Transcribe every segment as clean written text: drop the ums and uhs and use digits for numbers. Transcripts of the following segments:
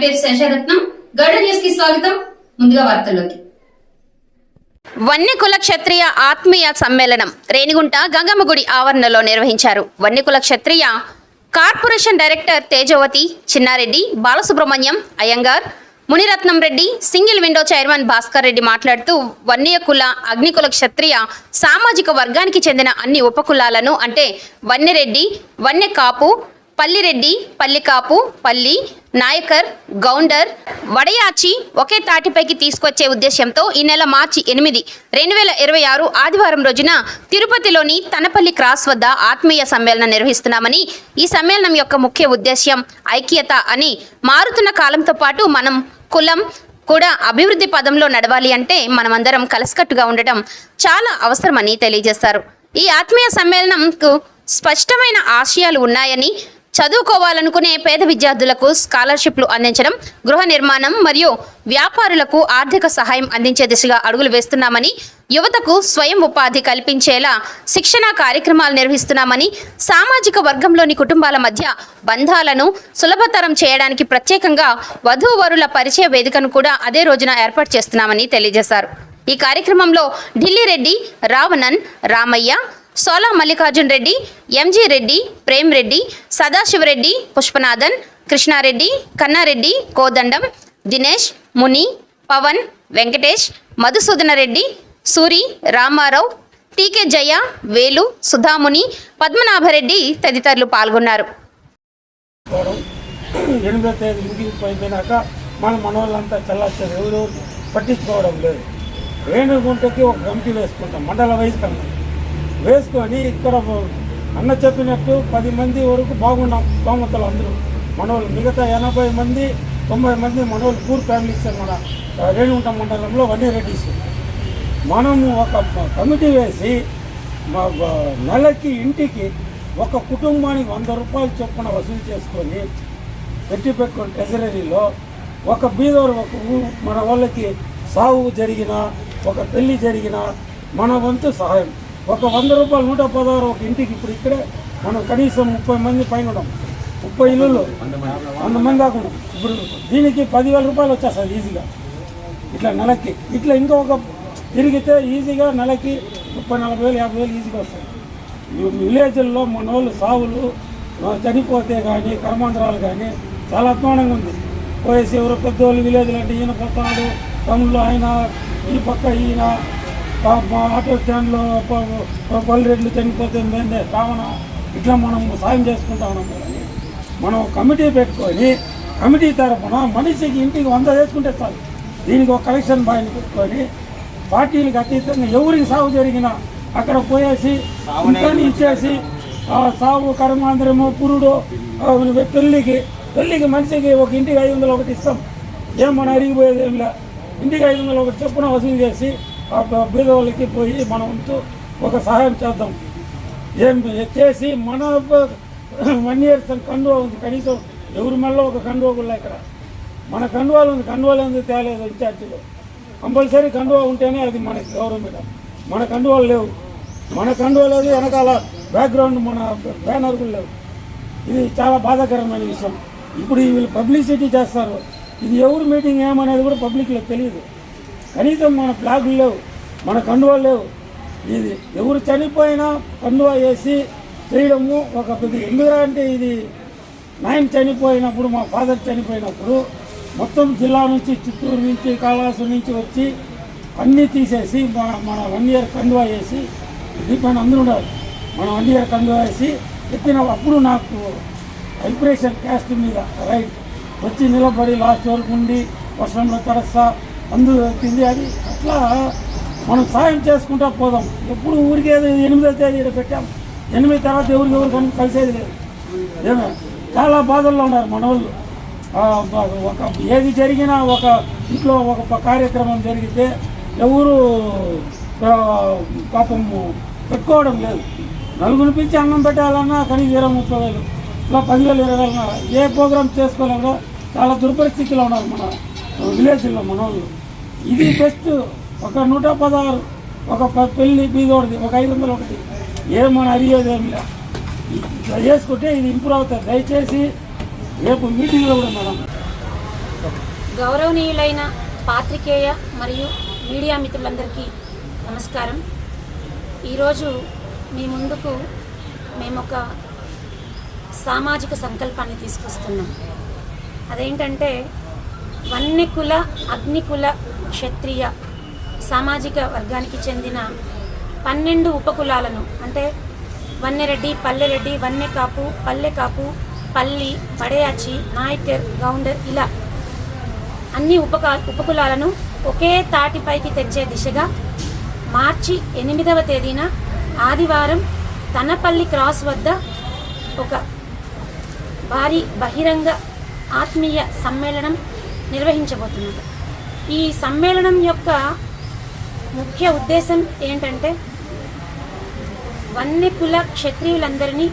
పేరు శేషరత్నం. గరుడ న్యూస్ కి స్వాగతం. ముందుగా వార్తల్లోకి. వన్యకుల క్షత్రియ ఆత్మీయ సమ్మేళనం రేణిగుంట గంగమ్మగుడి ఆవరణలో నిర్వహించారు. Vanyakula Kshatriya corporation director Tejavathi, Chinnareddy, Balasubrahmanyam, Iyengar, Muniratnam Reddy, single window chairman Bhaskar Reddy మాట్లాడుతూ వన్యకుల, అగ్నికుల క్షత్రియ సామాజిక వర్గానికి చెందిన అన్ని ఉపకులాలను అంటే వన్యరెడ్డి, వన్య కాపు, పల్లిరెడ్డి, పల్లికాపు, పల్లి, నాయకర్, గౌండర్, వడయాచి ఒకే తాటిపైకి తీసుకొచ్చే ఉద్దేశంతో ఈ నెల మార్చి 8, 2026 ఆదివారం రోజున తిరుపతిలోని తనపల్లి క్రాస్ వద్ద ఆత్మీయ సమ్మేళనం నిర్వహిస్తున్నామని, ఈ సమ్మేళనం యొక్క ముఖ్య ఉద్దేశ్యం ఐక్యత అని, మారుతున్న కాలంతో పాటు మనం కులం కూడా అభివృద్ధి పదంలో నడవాలి అంటే మనమందరం కలిసికట్టుగా ఉండటం చాలా అవసరమని తెలియజేశారు. ఈ ఆత్మీయ సమ్మేళనంకు స్పష్టమైన ఆశయాలు ఉన్నాయని, చదువుకోవాలనుకునే పేద విద్యార్థులకు స్కాలర్షిప్లు అందించడం, గృహ నిర్మాణం మరియు వ్యాపారులకు ఆర్థిక సహాయం అందించే దిశగా అడుగులు వేస్తున్నామని, యువతకు స్వయం ఉపాధి కల్పించేలా శిక్షణ కార్యక్రమాలు నిర్వహిస్తున్నామని, సామాజిక వర్గంలోని కుటుంబాల మధ్య బంధాలను సులభతరం చేయడానికి ప్రత్యేకంగా వధూవరుల పరిచయ వేదికను కూడా అదే రోజున ఏర్పాటు చేస్తున్నామని తెలియజేశారు. ఈ కార్యక్రమంలో ఢిల్లీ రెడ్డి, రావణన్, రామయ్య, సోలా మల్లికార్జున్ రెడ్డి, ఎంజీ రెడ్డి, ప్రేమ్ రెడ్డి, సదాశివరెడ్డి, పుష్పనాథన్, కృష్ణారెడ్డి, కన్నారెడ్డి, కోదండం, దినేష్, ముని, పవన్, వెంకటేష్, మధుసూదన రెడ్డి, సూరి, రామారావు, టీకే జయ, వేలు, సుధాముని, పద్మనాభరెడ్డి తదితరులు పాల్గొన్నారు. 8వ తేదీ ముగిపోయినాక మనోళ్ళంతా చల్లార్చారు, ఎవరు పట్టించుకోవడం లేదు. రేణుగుంటకి ఒక కమిటీ వేసుకుంటాం, మండల వైజ్ కమిటీ వేసుకొని ఇక్కడ అన్న చెప్పినట్టు 10 మంది వరకు బాగున్నాం. స్తోమతలు అందరూ మనోళ్ళు, మిగతా 80 మంది 90 మంది మనోళ్ళు పూర్ ఫ్యామిలీస్ మన రేణుగుంట మండలంలో వన్యరెడ్డిస్. మనము ఒక కమిటీ వేసి నెలకి ఇంటికి ఒక కుటుంబానికి 100 రూపాయలు చొప్పున వసూలు చేసుకొని పెట్టుకొని ట్రెజరీలో ఒక బీదోరు మన వాళ్ళకి సాగు జరిగిన, ఒక పెళ్లి జరిగిన మన వంతు సహాయం ఒక 100 రూపాయలు 116 ఒక ఇంటికి. ఇప్పుడు ఇక్కడే మనం కనీసం 30 మంది పైన ఉన్నాం, 30 ఇళ్ళు 100 మంది దాకా ఉన్నాం. ఇప్పుడు దీనికి 10,000 రూపాయలు వచ్చేస్తుంది ఈజీగా ఇట్లా నెలకి. ఇట్లా ఇంకొక తిరిగితే ఈజీగా నెలకి 30,000, 40,000, 50,000 ఈజీగా వస్తాయి. విలేజ్ల్లో మన వాళ్ళు సావులు చనిపోతే కానీ కర్మాంతరాలు కానీ చాలా అధ్వానంగా ఉంది. పోయేసి ఎవరో పెద్దోళ్ళు విలేజ్లు అంటే ఈయన పోతాడు, తమ్ముళ్ళు ఆయన, ఈ పక్క ఈయన, ఆటో స్టాండ్లో పల్లెరెడ్లు చనిపోతే మేమే రావణ, ఇట్లా మనం సాయం చేసుకుంటా ఉన్నాం. మనం కమిటీ పెట్టుకొని కమిటీ తరఫున మనిషికి ఇంటికి 100 చేసుకుంటే చాలు. దీనికి ఒక కలెక్షన్ బాయ్ని పెట్టుకొని పార్టీలకు అతీతంగా ఎవరికి సాగు జరిగినా అక్కడ పోయేసి ఇంటిని ఇచ్చేసి సాగు కర్మాంతరము పురుడు పెళ్ళికి మనిషికి ఒక ఇంటికి 500 ఒకటి ఇస్తాం. ఏం మనం అరిగిపోయేది ఏమిలా, ఇంటికి 500 ఒకటి చొప్పున వసూలు చేసి బీదవాళ్ళకి పోయి మన వంతు ఒక సహాయం చేద్దాం. ఏం చేసి మన 1 year కండువా ఉంది, కనీసం ఎవరి మెల్లో ఒక కండువా కూడా ఇక్కడ మన కండువాలు ఉంది. కండువాలు ఎందుకు తేలేదు ఇన్ఛార్జీలో? కంపల్సరీ కండువా ఉంటేనే అది మనకి గవర్నమెంట్. మన కండువాలు లేవు, మన కండువా లేదు, వెనకాల బ్యాక్గ్రౌండ్ మన బ్యానర్ కూడా లేవు. ఇది చాలా బాధాకరమైన విషయం. ఇప్పుడు వీళ్ళు పబ్లిసిటీ చేస్తారు, ఇది ఎవరు మీటింగ్ ఏమనేది కూడా పబ్లిక్లో తెలియదు. కనీసం మన ఫ్లాగులు లేవు, మన కండువాలు లేవు. ఇది ఎవరు చనిపోయినా కండువా వేసి చేయడము ఒక పెద్ద. ఎందుకంటే ఇది నాయన చనిపోయినప్పుడు, మా ఫాదర్ చనిపోయినప్పుడు మొత్తం జిల్లా నుంచి, చిత్తూరు నుంచి, కాళాసు నుంచి వచ్చి అన్నీ తీసేసి మన 1 year కండువా వేసి దీపైన అందరూ ఉండాలి. మనం 1 year కండువా వేసి ఎత్తిన. అప్పుడు నాకు వైబ్రేషన్ క్యాస్ట్ మీద రైట్ వచ్చి నిలబడి లాస్ట్ వరకు ఉండి వర్షంలో తడస్తా అందరూ వచ్చింది. అది అట్లా మనం సాయం చేసుకుంటా పోదాం. ఎప్పుడు ఊరికేది 8వ తేదీ పెట్టాం, 8 తర్వాత ఎవరికెవరు కలిసేది లేదు. ఏమే చాలా బాధల్లో ఉన్నారు మన వాళ్ళు. ఒక ఏది జరిగినా, ఒక ఇంట్లో ఒక కార్యక్రమం జరిగితే ఎవరు పాపం పెట్టుకోవడం లేదు. నలుగురు పిలిచి అన్నం పెట్టాలన్నా కనీసం 20-30 ఇలా 10,000, 20,000 ఏ ప్రోగ్రామ్ చేసుకోలేదో చాలా దుర్పరిస్థితిలో ఉన్నారు మన విలేజ్లో మన వాళ్ళు. ఇది బెస్ట్. ఒక 116 ఒక పెళ్ళి బీదోడిది ఒక 500 ఒకటి ఏమని అడిగేది ఏమి లేదు. ఇట్లా చేసుకుంటే ఇది ఇంప్రూవ్ అవుతుంది. దయచేసి రేపు మీటింగ్లో కూడా మేడం గౌరవనీయులైన పాత్రికేయ మరియు మీడియా మిత్రులందరికీ నమస్కారం. ఈరోజు మీ ముందుకు మేము ఒక సామాజిక సంకల్పాన్ని తీసుకొస్తున్నాం. అదేంటంటే వన్యకుల, అగ్నికుల, క్షత్రియ సామాజిక వర్గానికి చెందిన 12 ఉపకులాలను, అంటే వన్నెరెడ్డి, పల్లెరెడ్డి, వన్నెకాపు, పల్లెకాపు, పల్లి, పడయాచి, నాయకర్, గౌండర్, ఇలా అన్ని ఉపకులాలను ఒకే తాటిపైకి తెచ్చే దిశగా మార్చి 8వ తేదీన ఆదివారం తనపల్లి క్రాస్ వద్ద ఒక భారీ బహిరంగ ఆత్మీయ సమ్మేళనం నిర్వహించబోతున్నారు. ఈ సమ్మేళనం యొక్క ముఖ్య ఉద్దేశం ఏంటంటే వన్యకుల క్షత్రియులందరినీ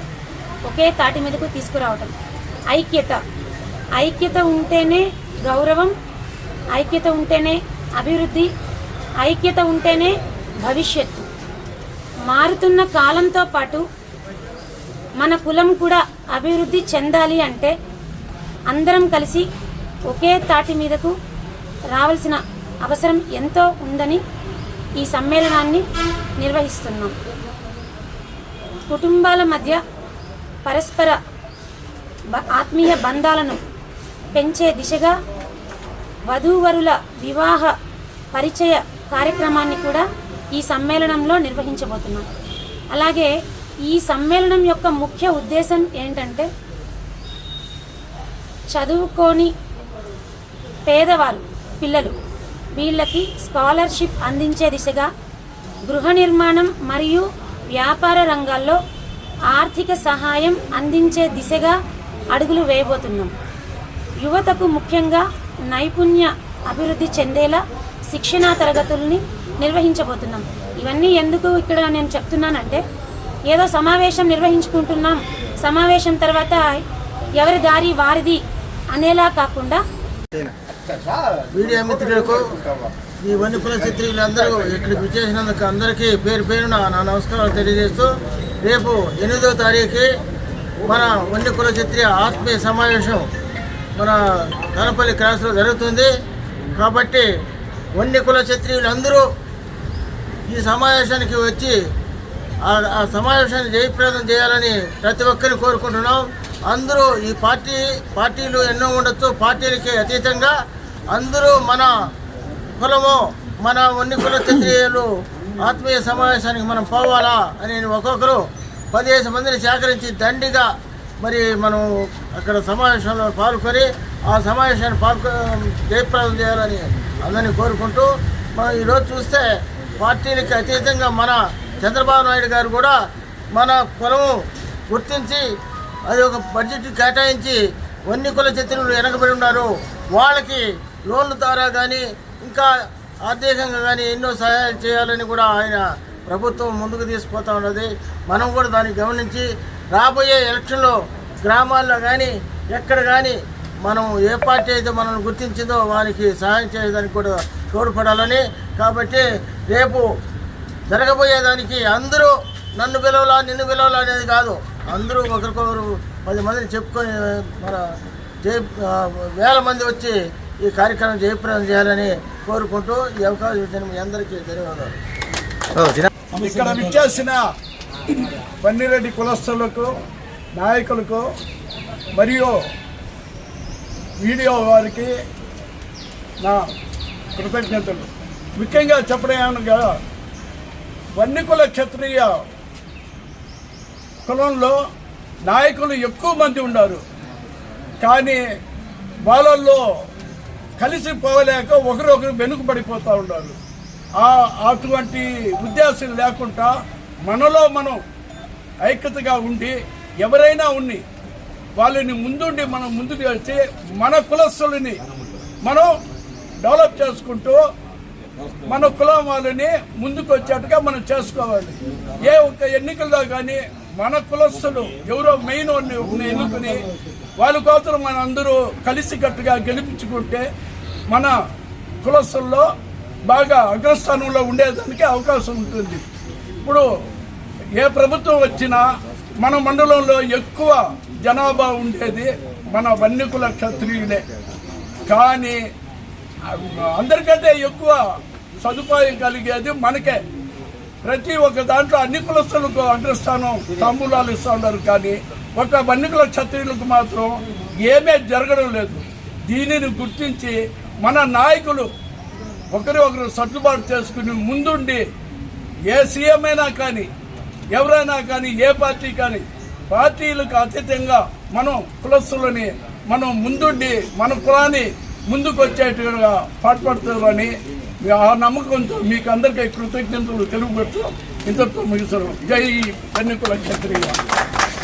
ఒకే తాటి మీదకు తీసుకురావటం. ఐక్యత ఉంటేనే గౌరవం, ఐక్యత ఉంటేనే అభివృద్ధి, ఐక్యత ఉంటేనే భవిష్యత్తు. మారుతున్న కాలంతో పాటు మన కులం కూడా అభివృద్ధి చెందాలి అంటే అందరం కలిసి ఒకే తాటి మీదకు రావాల్సిన అవసరం ఎంతో ఉందని ఈ సమ్మేళనాన్ని నిర్వహిస్తున్నాం. కుటుంబాల మధ్య పరస్పర ఆత్మీయ బంధాలను పెంచే దిశగా వధూవరుల వివాహ పరిచయ కార్యక్రమాన్ని కూడా ఈ సమ్మేళనంలో నిర్వహించబోతున్నాం. అలాగే ఈ సమ్మేళనం యొక్క ముఖ్య ఉద్దేశం ఏంటంటే చదువుకోని పేదవారు పిల్లలు, వీళ్ళకి స్కాలర్షిప్ అందించే దిశగా, గృహ నిర్మాణం మరియు వ్యాపార రంగాల్లో ఆర్థిక సహాయం అందించే దిశగా అడుగులు వేయబోతున్నాం. యువతకు ముఖ్యంగా నైపుణ్య అభివృద్ధి చెందేలా శిక్షణా తరగతుల్ని నిర్వహించబోతున్నాం. ఇవన్నీ ఎందుకు ఇక్కడ నేను చెప్తున్నానంటే, ఏదో సమావేశం నిర్వహించుకుంటున్నాం, సమావేశం తర్వాత ఎవరి దారి వారిది అనేలా కాకుండా మీడియా మిత్రులకు, ఈ వన్యకుల క్షత్రియులందరూ ఇక్కడికి విచ్చేసినందుకు అందరికీ పేరు పేరున నా నమస్కారాలు తెలియజేస్తూ, రేపు 8వ తారీఖు మన వన్యకుల క్షత్రియ ఆత్మీయ సమావేశం మన తనపల్లి క్రాస్లో జరుగుతుంది. కాబట్టి వన్యకుల క్షత్రియులందరూ ఈ సమావేశానికి వచ్చి ఆ సమావేశాన్ని జయప్రదం చేయాలని ప్రతి ఒక్కరిని కోరుకుంటున్నాం. అందరూ ఈ పార్టీలు ఎన్నో ఉండొచ్చు, పార్టీలకి అతీతంగా అందరూ మన కులము, మన వన్యకుల క్షత్రియులు ఆత్మీయ సమావేశానికి మనం పోవాలా అని ఒక్కొక్కరు 15 మందిని సేకరించి దండిగా మరి మనం అక్కడ సమావేశంలో పాల్గొని ఆ సమావేశాన్ని జయప్రదం చేయాలని అందరినీ కోరుకుంటూ, మనం ఈరోజు చూస్తే పార్టీలకి అతీతంగా మన చంద్రబాబు నాయుడు గారు కూడా మన కులము గుర్తించి అది ఒక బడ్జెట్ కేటాయించి వన్యకుల క్షత్రియులు వెనకబడి ఉన్నారు, వాళ్ళకి లోన్ల ద్వారా కానీ ఇంకా ఆర్థికంగా కానీ ఎన్నో సహాయాలు చేయాలని కూడా ఆయన ప్రభుత్వం ముందుకు తీసుకుపోతూ ఉన్నది. మనం కూడా దాన్ని గమనించి రాబోయే ఎలక్షన్లో గ్రామాల్లో కానీ ఎక్కడ కానీ మనం ఏ పార్టీ అయితే మనల్ని గుర్తించిందో వారికి సహాయం చేయడానికి కూడా తోడ్పడాలని. కాబట్టి రేపు జరగబోయేదానికి అందరూ నన్ను పిలవలా నిన్ను పిలవలా అనేది కాదు, అందరూ ఒకరికొకరు 10 మందిని చెప్పుకొని మన వేల మంది వచ్చి ఈ కార్యక్రమం జయప్రదం చేయాలని కోరుకుంటూ ఈ అవకాశం ఇచ్చిన మీ అందరికీ ధన్యవాదాలు. ఇక్కడ విచ్చేసిన వన్నిరెడ్డి కులస్తులకు, నాయకులకు మరియు వీడియో వారికి నా కృతజ్ఞతలు. ముఖ్యంగా చెప్పడమనగా వన్యకుల క్షత్రియ కులంలో నాయకులు ఎక్కువ మంది ఉన్నారు, కానీ వాళ్ళల్లో కలిసిపోలేక ఒకరొకరు వెనుకబడిపోతూ ఉన్నారు. అటువంటి ఉద్దేశం లేకుండా మనలో మనం ఐక్యతగా ఉండి ఎవరైనా ఉన్ని వాళ్ళని ముందుండి మనం ముందుకు వెళ్తే మన కులస్తులని మనం డెవలప్ చేసుకుంటూ మన కులం వాళ్ళని ముందుకు వచ్చేట్టుగా మనం చేసుకోవాలి. ఏ ఒక్క ఎన్నికల్లో కానీ మన కులస్తులు ఎవరో మెయిన్ ఎన్నుకుని వాళ్ళ కోసం మన అందరూ కలిసికట్టుగా గెలిపించుకుంటే మన కులస్తుల్లో బాగా అగ్రస్థానంలో ఉండేదానికి అవకాశం ఉంటుంది. ఇప్పుడు ఏ ప్రభుత్వం వచ్చినా మన మండలంలో ఎక్కువ జనాభా ఉండేది మన వన్యకుల క్షత్రియులే. కానీ అందరికంటే ఎక్కువ సదుపాయం కలిగేది మనకే. ప్రతి ఒక్క దాంట్లో అన్ని కులస్తులకు అగ్రస్థానం తాంబూలాలు ఇస్తూ ఉన్నారు, కానీ ఒక వన్నికుల క్షత్రియులకు మాత్రం ఏమీ జరగడం లేదు. దీనిని గుర్తించి మన నాయకులు ఒకరి ఒకరు సర్దుబాటు చేసుకుని ముందుండి ఏ సీఎం అయినా కానీ ఎవరైనా కానీ ఏ పార్టీ కానీ పార్టీలకు అతీతంగా మనం కులస్తులని మనం ముందుండి మన కులాన్ని ముందుకు వచ్చేట్టుగా పాటుపడుతుందని ఆ నమ్మకంతో మీకు అందరికీ కృతజ్ఞతలు తెలుపుతూ ఇంతతో ముగిస్తారు. జై వన్నికుల క్షత్రియ.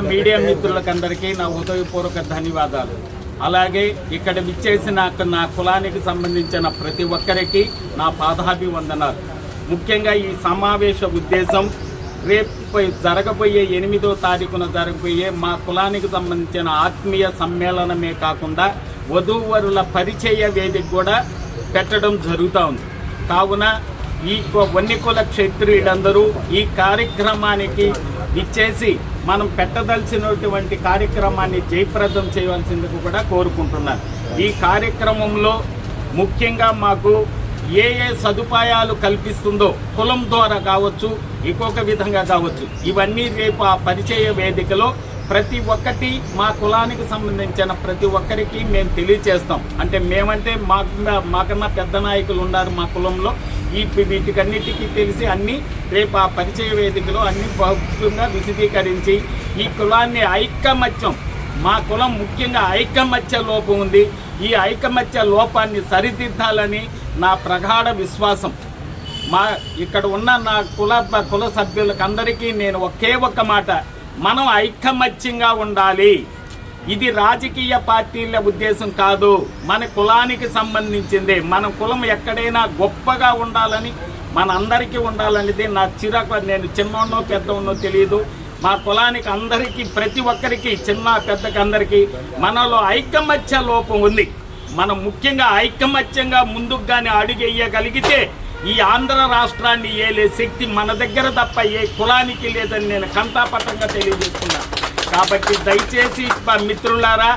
మీడియా మిత్రులకందరికీ నా హృదయపూర్వక ధన్యవాదాలు. అలాగే ఇక్కడ విచ్చేసిన నా కులానికి సంబంధించిన ప్రతి ఒక్కరికి నా పాదాభివందనాలు. ముఖ్యంగా ఈ సమావేశ ఉద్దేశం రేపు జరగబోయే 8వ తారీఖున జరగబోయే మా కులానికి సంబంధించిన ఆత్మీయ సమ్మేళనమే కాకుండా వధూవరుల పరిచయ వేదిక కూడా పెట్టడం జరుగుతూ ఉంది. కావున ఈ వన్నికుల క్షత్రియులందరూ ఈ కార్యక్రమానికి ఇచ్చేసి మనం పెట్టదలిచినటువంటి కార్యక్రమాన్ని జయప్రదం చేయవలసిందిగా కూడా కోరుకుంటున్నాను. ఈ కార్యక్రమంలో ముఖ్యంగా మాకు ఏ సదుపాయాలు కల్పిస్తుందో కులం ద్వారా కావచ్చు, ఇంకొక విధంగా కావచ్చు, ఇవన్నీ రేపు ఆ పరిచయ వేదికలో ప్రతి ఒక్కటి మా కులానికి సంబంధించిన ప్రతి ఒక్కరికి మేము తెలియచేస్తాం. అంటే మేమంటే మాకన్నా పెద్ద నాయకులు ఉన్నారు మా కులంలో, వీటికన్నిటికీ తెలిసి అన్నీ రేపు ఆ పరిచయ వేదికలో అన్ని భౌతికంగా విశదీకరించి ఈ కులాన్ని ఐకమత్యం, మా కులం ముఖ్యంగా ఐకమత్య లోపం ఉంది, ఈ ఐకమత్య లోపాన్ని సరిదిద్దాలని నా ప్రగాఢ విశ్వాసం. ఇక్కడ ఉన్న నా కుల సభ్యులకు అందరికీ నేను ఒకే ఒక్క మాట, మనం ఐకమత్యంగా ఉండాలి. ఇది రాజకీయ పార్టీల ఉద్దేశం కాదు, మన కులానికి సంబంధించింది. మన కులం ఎక్కడైనా గొప్పగా ఉండాలని, మనందరికీ ఉండాలనేది నా చిరాకు. నేను చిన్నోన్నో పెద్దోన్నో తెలియదు, మా కులానికి అందరికీ ప్రతి ఒక్కరికి చిన్న పెద్దకి అందరికీ మనలో ఐకమత్య లోపం ఉంది. మనం ముఖ్యంగా ఐకమత్యంగా ముందుకు కానీ అడుగేయగలిగితే ఈ ఆంధ్ర రాష్ట్రాన్ని ఏలే శక్తి మన దగ్గర తప్ప ఏ కులానికి లేదని నేను కంటాపట్టంగా తెలియజేస్తున్నాను. కాబట్టి దయచేసి మిత్రులారా,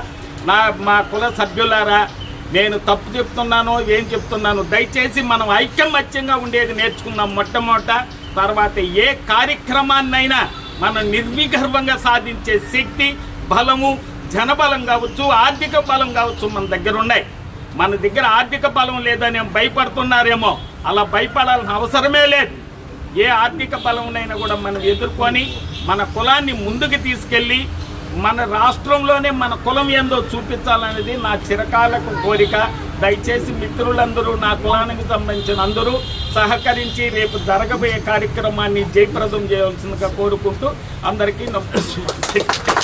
మా కుల సభ్యులారా, నేను తప్పు చెప్తున్నానో ఏం చెప్తున్నాను, దయచేసి మనం ఐకమత్యంగా ఉండేది నేర్చుకున్నాం మొట్టమొదట. తర్వాత ఏ కార్యక్రమాన్నైనా మనం నిర్విగర్వంగా సాధించే శక్తి, బలము, జనబలం కావచ్చు, ఆర్థిక బలం కావచ్చు మన దగ్గర ఉన్నాయి. మన దగ్గర ఆర్థిక బలం లేదని భయపడుతున్నారేమో, అలా భయపడాల్సిన అవసరమే లేదు. ఏ ఆర్థిక బలంనైనా కూడా మనం ఎదుర్కొని మన కులాన్ని ముందుకు తీసుకెళ్ళి మన రాష్ట్రంలోనే మన కులం ఏందో చూపించాలనేది నా చిరకాలకు కోరిక. దయచేసి మిత్రులందరూ, నా కులానికి సంబంధించిన అందరూ సహకరించి రేపు జరగబోయే కార్యక్రమాన్ని జయప్రదం చేయవలసిందిగా కోరుకుంటూ అందరికీ నమస్కారం.